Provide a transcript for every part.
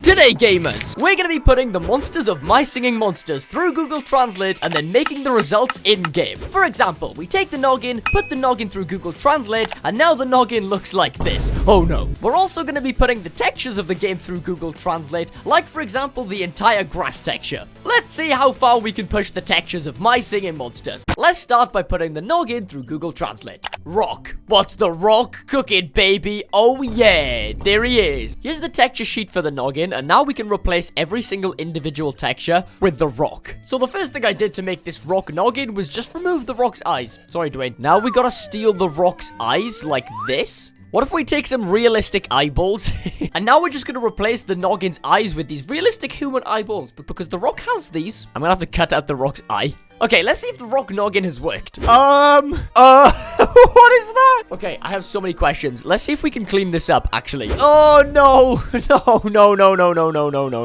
Today, gamers, we're going to be putting the monsters of My Singing Monsters through Google Translate and then making the results in-game. For example, we take the noggin, put the noggin through Google Translate, and now the noggin looks like this. Oh no. We're also going to be putting the textures of the game through Google Translate, like for example, the entire grass texture. Let's see how far we can push the textures of My Singing Monsters. Let's start by putting the noggin through Google Translate. Rock. What's the rock cooking, baby? Oh yeah, there he is. Here's the texture sheet for the noggin, and now we can replace every single individual texture with the rock. So the first thing I did to make this rock noggin was just remove the rock's eyes. Sorry, Dwayne. Now we gotta steal the rock's eyes like this. What if we take some realistic eyeballs? And now we're just going to replace the noggin's eyes with these realistic human eyeballs. But because the rock has these, I'm going to have to cut out the rock's eye. Okay, let's see if the rock noggin has worked. What is that? Okay, I have so many questions. Let's see if we can clean this up, actually. Oh, no.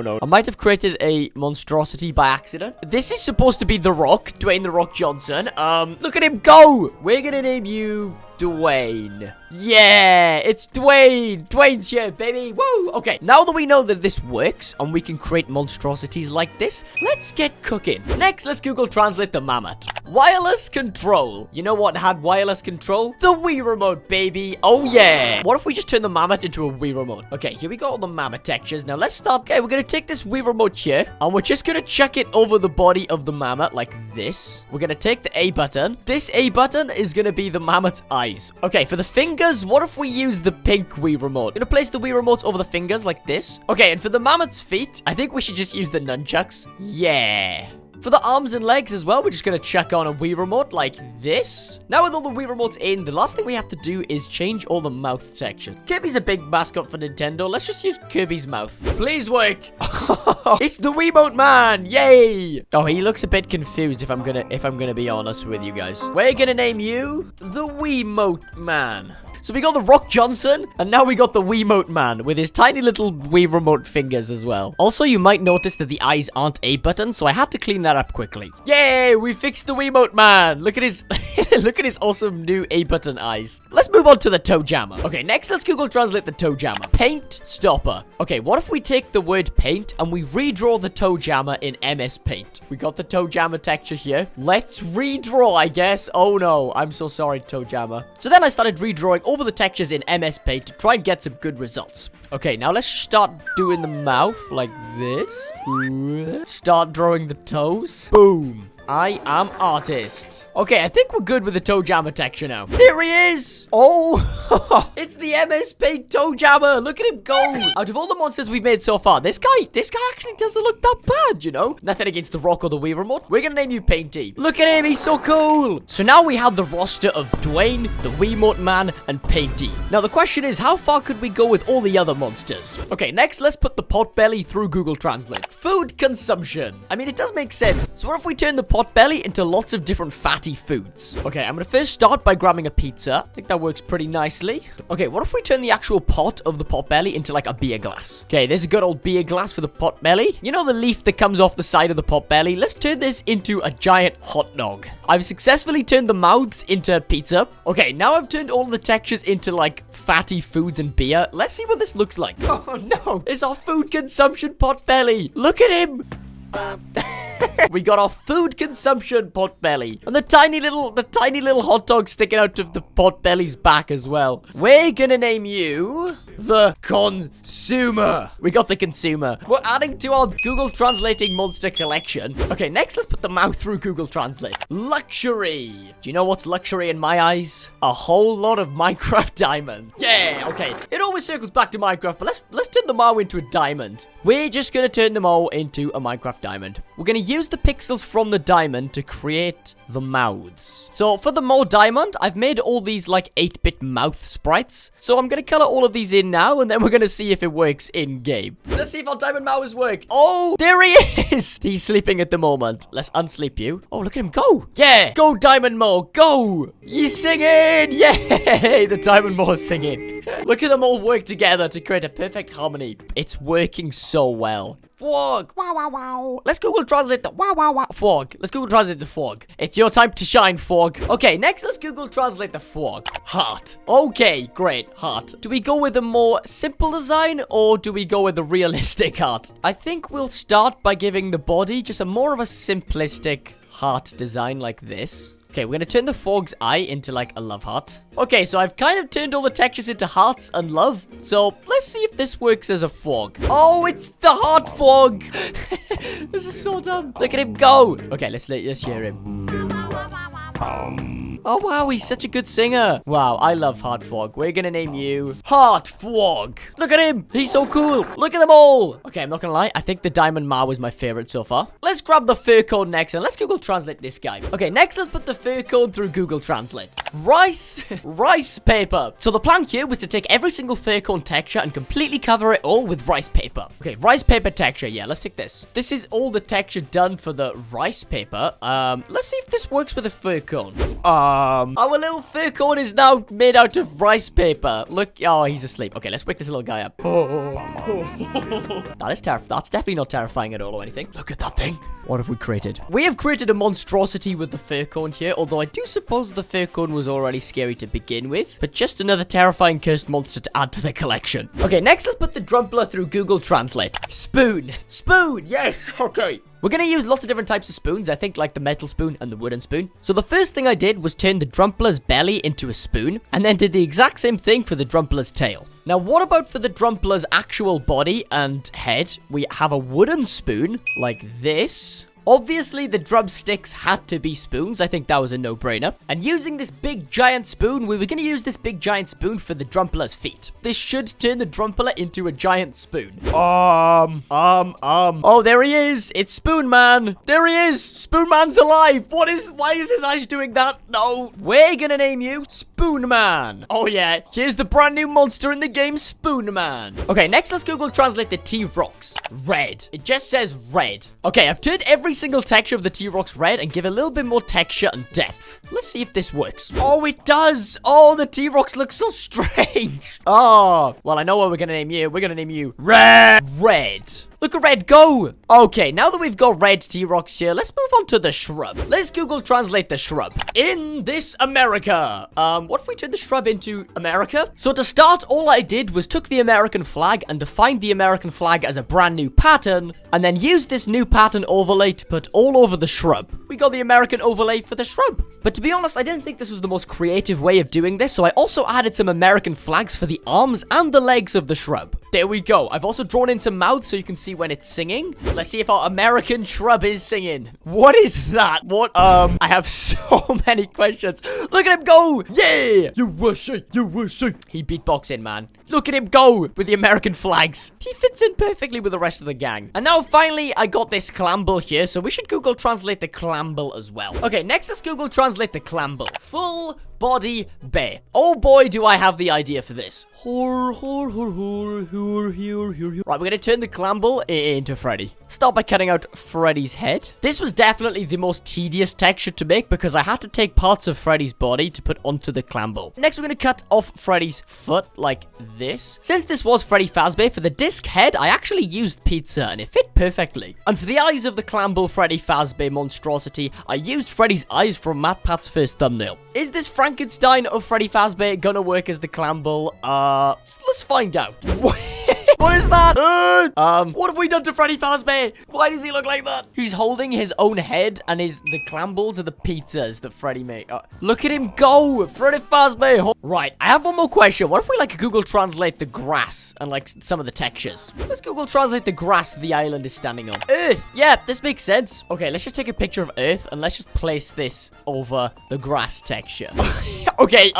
No. I might have created a monstrosity by accident. This is supposed to be The Rock, Dwayne The Rock Johnson. Look at him go. We're going to name you Dwayne. Yeah, it's Dwayne. Dwayne's here, baby. Woo! Okay, now that we know that this works and we can create monstrosities like this, let's get cooking. Next, let's Google Translate the mammoth. Wireless control. You know what had wireless control? The Wii remote, baby. Oh, yeah. What if we just turn the mammoth into a Wii remote? Okay, here we got all the mammoth textures. Now, let's start. Okay, we're going to take this Wii remote here, and we're just going to chuck it over the body of the mammoth like this. We're going to take the A button. This A button is going to be the mammoth's eyes. Okay, for the fingers, what if we use the pink Wii remote? Gonna place the Wii remotes over the fingers like this. Okay, and for the mammoth's feet, I think we should just use the nunchucks. Yeah. For the arms and legs as well, we're just going to chuck on a Wii remote like this. Now with all the Wii remotes in, the last thing we have to do is change all the mouth textures. Kirby's a big mascot for Nintendo. Let's just use Kirby's mouth. Please work. It's the Wiimote man. Yay. Oh, he looks a bit confused if I'm gonna be honest with you guys. We're gonna name you the Wiimote man. So we got the Rock Johnson, and now we got the Wiimote man with his tiny little Wii remote fingers as well. Also, you might notice that the eyes aren't A buttons, so I had to clean that up quickly. Yay, we fixed the Wiimote man. Look at his look at his awesome new A button eyes. Let's move on to the toe jammer. Okay, next let's Google Translate the toe jammer. Paint stopper. Okay, what if we take the word paint and we redraw the toe jammer in MS Paint? We got the toe jammer texture here. Let's redraw, I guess. Oh no, I'm so sorry, toe jammer. So then I started redrawing over the textures in MS Paint to try and get some good results. Okay, now let's start doing the mouth like this. Start drawing the toes. Boom. I am artist. Okay, I think we're good with the toe jammer texture now. There he is. Oh, it's the MS Paint toe jammer. Look at him go. Out of all the monsters we've made so far, this guy actually doesn't look that bad, you know? Nothing against the Rock or the Wii remote. We're gonna name you Painty. Look at him, he's so cool. So now we have the roster of Dwayne, the Wiimote man, and Painty. Now the question is, how far could we go with all the other monsters? Okay, next let's put the potbelly through Google Translate. Food consumption. I mean, it does make sense. So what if we turn the potbelly into lots of different fatty foods? Okay, I'm gonna first start by grabbing a pizza. I think that works pretty nicely. Okay, what if we turn the actual pot of the potbelly into like a beer glass? Okay, there's a good old beer glass for the potbelly. You know the leaf that comes off the side of the potbelly? Let's turn this into a giant hot dog. I've successfully turned the mouths into pizza. Okay, now I've turned all the textures into like fatty foods and beer. Let's see what this looks like. Oh no, it's our food consumption potbelly. Look at him. We got our food consumption potbelly. And the tiny little hot dog sticking out of the potbelly's back as well. We're gonna name you the consumer. We got the consumer. We're adding to our Google Translating monster collection. Okay, next let's put the mouth through Google Translate. Luxury. Do you know what's luxury in my eyes? A whole lot of Minecraft diamonds. Yeah, okay. It always circles back to Minecraft, but let's turn them all into a diamond. We're just gonna turn them all into a Minecraft diamond. We're gonna use the pixels from the diamond to create the mouths. So for the more diamond, I've made all these like 8-bit mouth sprites. So I'm gonna color all of these in now, and then we're gonna see if it works in game. Let's see if our diamond mouths work. Oh, there he is. He's sleeping at the moment. Let's unsleep you. Oh, look at him go. Yeah, go Diamond Mo, go. He's singing. Yay, the Diamond Mo is singing. Look at them all work together to create a perfect harmony. It's working so well. Frog. Wow, wow, wow. Let's Google translate the wow, wow, wow. Frog. Let's Google translate the frog. It's your time to shine, frog. Okay, next let's Google translate the frog. Heart. Okay, great. Heart. Do we go with a more simple design or do we go with a realistic heart? I think we'll start by giving the body just a more of a simplistic heart design like this. Okay, we're gonna turn the frog's eye into like a love heart. Okay, so I've kind of turned all the textures into hearts and love. So let's see if this works as a frog. Oh, it's the heart frog. This is so dumb. Look at him go. Okay, let's hear him. Oh, wow, he's such a good singer. Wow, I love Heart Frog. We're gonna name you Heart Frog. Look at him. He's so cool. Look at them all. Okay, I'm not gonna lie. I think the Diamond Ma was my favorite so far. Let's grab the fur cone next and let's Google Translate this guy. Okay, next let's put the fur cone through Google Translate. Rice paper. So the plan here was to take every single fur cone texture and completely cover it all with rice paper. Okay, rice paper texture. Yeah, let's take this. This is all the texture done for the rice paper. Let's see if this works with a fur cone. Our little fur cone is now made out of rice paper. Look, oh, he's asleep. Okay, let's wake this little guy up. That is terrifying. That's definitely not terrifying at all or anything. Look at that thing. What have we created? We have created a monstrosity with the fur cone here, although I do suppose the fur cone was already scary to begin with, but just another terrifying cursed monster to add to the collection. Okay, next let's put the drumpler through Google Translate. Spoon. Spoon, yes, okay. We're going to use lots of different types of spoons, I think like the metal spoon and the wooden spoon. So the first thing I did was turn the drumpler's belly into a spoon, and then did the exact same thing for the drumpler's tail. Now, what about for the drumpler's actual body and head? We have a wooden spoon like this. Obviously, the drumsticks had to be spoons. I think that was a no-brainer. And using this big giant spoon, we were going to use this big giant spoon for the drumpler's feet. This should turn the drumpler into a giant spoon. Oh, there he is. It's Spoonman. There he is. Spoonman's alive. Why is his eyes doing that? No. We're going to name you Spoonman. Oh, yeah. Here's the brand new monster in the game, Spoonman. Okay, next let's Google Translate the T-Rox. Red. It just says red. Okay, I've turned every single texture of the T-Rox red and give a little bit more texture and depth. Let's see if this works. Oh, it does. Oh, the T-Rox looks so strange. Oh, well, I know what we're going to name you. We're going to name you Red. Look at Red go. Okay, now that we've got Red T-Rox here, let's move on to the shrub. Let's Google Translate the shrub. In this America. What if we turn the shrub into America? So to start, all I did was took the American flag and defined the American flag as a brand new pattern, and then used this new pattern overlay to put all over the shrub. We got the American overlay for the shrub. But to be honest, I didn't think this was the most creative way of doing this, so I also added some American flags for the arms and the legs of the shrub. There we go. I've also drawn in some mouths so you can see when it's singing. Let's see if our American shrub is singing. What is that? What? I have so many questions. Look at him go. Yeah. USA. He beatboxing, man. Look at him go with the American flags. He fits in perfectly with the rest of the gang. And now finally, I got this clamble here, so we should Google Translate the clamble as well. Okay, next let's Google Translate the clamble. Full body bear. Oh boy, do I have the idea for this. Right, we're gonna turn the clamble into Freddy. Start by cutting out Freddy's head. This was definitely the most tedious texture to make because I had to take parts of Freddy's body to put onto the clamble. Next, we're gonna cut off Freddy's foot like this. Since this was Freddy Fazbear, for the disc head, I actually used pizza and it fit perfectly. And for the eyes of the clamble Freddy Fazbear monstrosity, I used Freddy's eyes from Matt first thumbnail. Is this Frankenstein of Freddy Fazbear gonna work as the clamble? Let's find out. What is that? What have we done to Freddy Fazbear? Why does he look like that? He's holding his own head and the clambles are the pizzas that Freddy made. Look at him go. Freddy Fazbear. Right, I have one more question. What if we like Google Translate the grass and like some of the textures? Let's Google Translate the grass the island is standing on. Earth. Yeah, this makes sense. Okay, let's just take a picture of Earth and let's just place this over the grass texture. Okay,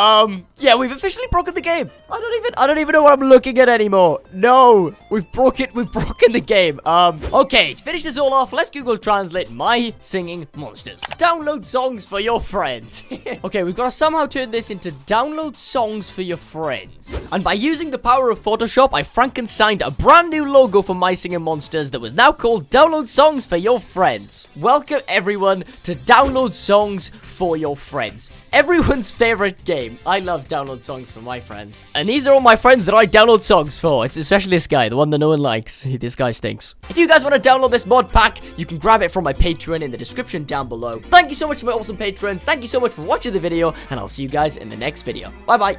yeah, we've officially broken the game. I don't even know what I'm looking at anymore. No, we've broken the game. Okay, to finish this all off, let's Google Translate my singing monsters. Download songs for your friends. Okay, we've got to somehow turn this into download songs for your friends. And by using the power of Photoshop, I Frankensteined a brand new logo for my singing monsters that was now called Download Songs for Your Friends. Welcome everyone to Download Songs for your friends. Everyone's favorite game. I love download songs for my friends. And these are all my friends that I download songs for. It's especially this guy, the one that no one likes. This guy stinks. If you guys want to download this mod pack, you can grab it from my Patreon in the description down below. Thank you so much to my awesome patrons. Thank you so much for watching the video, and I'll see you guys in the next video. Bye-bye.